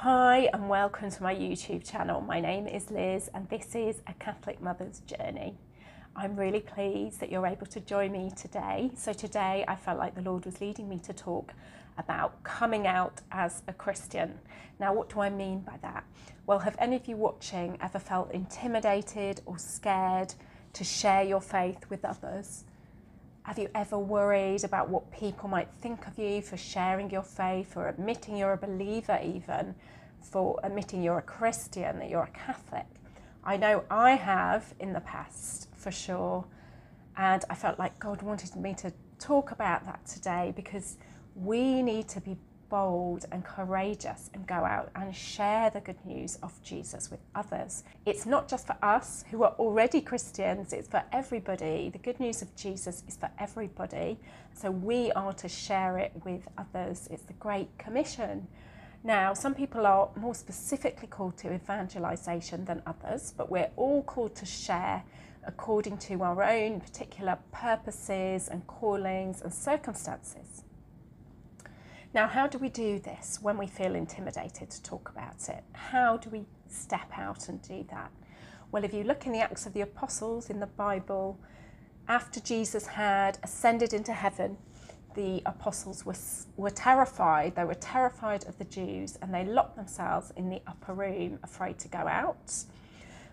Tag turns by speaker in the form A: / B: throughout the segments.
A: Hi and welcome to my YouTube channel. My name is Liz and this is A Catholic Mother's Journey. I'm really pleased that you're able to join me today. So today I felt like the Lord was leading me to talk about coming out as a Christian. Now, what do I mean by that? Well, have any of you watching ever felt intimidated or scared to share your faith with others? Have you ever worried about what people might think of you for sharing your faith, or admitting you're a believer, even for admitting you're a Christian, that you're a Catholic? I know I have in the past, for sure. And I felt like God wanted me to talk about that today, because we need to be bold and courageous and go out and share the good news of Jesus with others. It's not just for us who are already Christians, it's for everybody. The good news of Jesus is for everybody. So we are to share it with others. It's the Great Commission. Now, some people are more specifically called to evangelization than others, but we're all called to share according to our own particular purposes and callings and circumstances. Now, how do we do this when we feel intimidated to talk about it? How do we step out and do that? Well, if you look in the Acts of the Apostles in the Bible, after Jesus had ascended into heaven, the apostles were terrified. They were terrified of the Jews, and they locked themselves in the upper room, afraid to go out.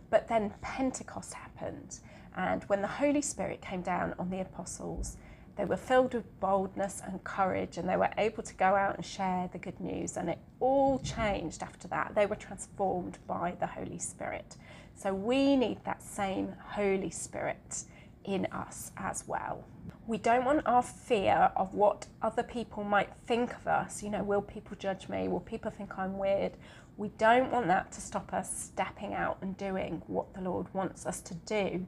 A: But then Pentecost happened, and when the Holy Spirit came down on the apostles, they were filled with boldness and courage, and they were able to go out and share the good news, and it all changed after that. They were transformed by the Holy Spirit. So we need that same Holy Spirit in us as well. We don't want our fear of what other people might think of us. Will people judge me? Will people think I'm weird? We don't want that to stop us stepping out and doing what the Lord wants us to do.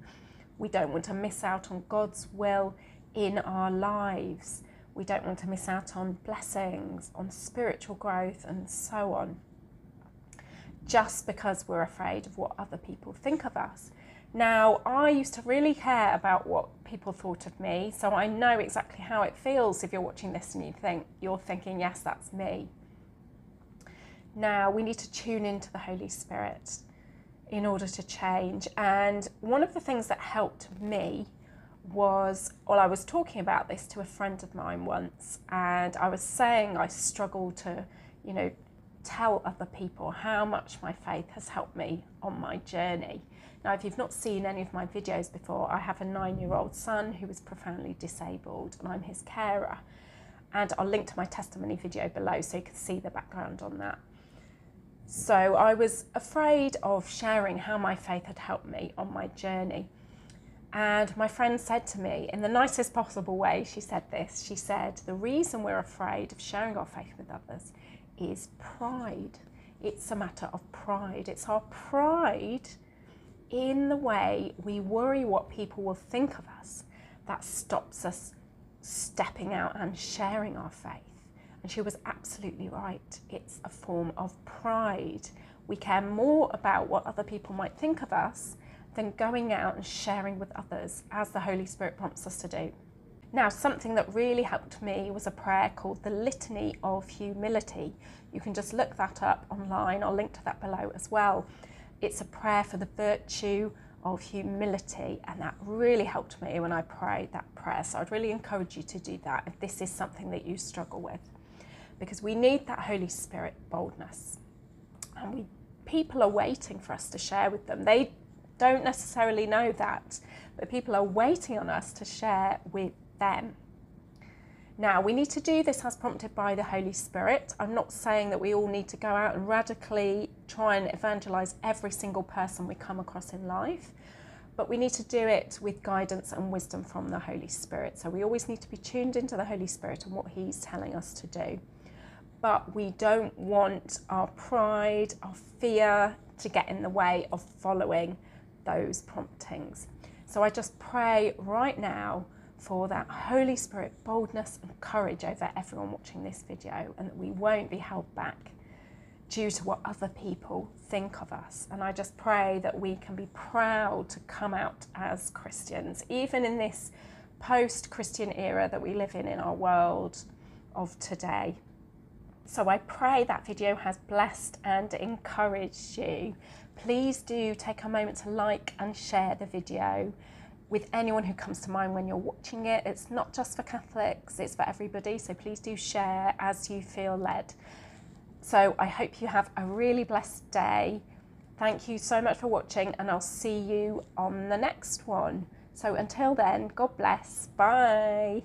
A: We don't want to miss out on God's will in our lives. We don't want to miss out on blessings, on spiritual growth, and so on, just because we're afraid of what other people think of us. Now, I used to really care about what people thought of me, so I know exactly how it feels if you're watching this and you're thinking, yes, that's me. Now, we need to tune into the Holy Spirit in order to change. And one of the things that helped me was, I was talking about this to a friend of mine once, and I was saying I struggle to, tell other people how much my faith has helped me on my journey. Now, if you've not seen any of my videos before, I have a 9-year-old son who is profoundly disabled, and I'm his carer. And I'll link to my testimony video below so you can see the background on that. So I was afraid of sharing how my faith had helped me on my journey. And my friend said to me, in the nicest possible way, she said this. She said, the reason we're afraid of sharing our faith with others is pride. It's a matter of pride. It's our pride in the way we worry what people will think of us that stops us stepping out and sharing our faith. And she was absolutely right. It's a form of pride. We care more about what other people might think of us than going out and sharing with others, as the Holy Spirit prompts us to do. Now, something that really helped me was a prayer called the Litany of Humility. You can just look that up online. I'll link to that below as well. It's a prayer for the virtue of humility, and that really helped me when I prayed that prayer. So I'd really encourage you to do that if this is something that you struggle with, because we need that Holy Spirit boldness. And people are waiting for us to share with them. They don't necessarily know that, but people are waiting on us to share with them. Now, we need to do this as prompted by the Holy Spirit. I'm not saying that we all need to go out and radically try and evangelize every single person we come across in life, but we need to do it with guidance and wisdom from the Holy Spirit. So we always need to be tuned into the Holy Spirit and what He's telling us to do. But we don't want our pride, our fear to get in the way of following those promptings. So I just pray right now for that Holy Spirit boldness and courage over everyone watching this video, and that we won't be held back due to what other people think of us. And I just pray that we can be proud to come out as Christians, even in this post-Christian era that we live in our world of today. So I pray that video has blessed and encouraged you. Please do take a moment to like and share the video with anyone who comes to mind when you're watching it. It's not just for Catholics, it's for everybody, so please do share as you feel led. So I hope you have a really blessed day. Thank you so much for watching, and I'll see you on the next one. So until then, God bless. Bye.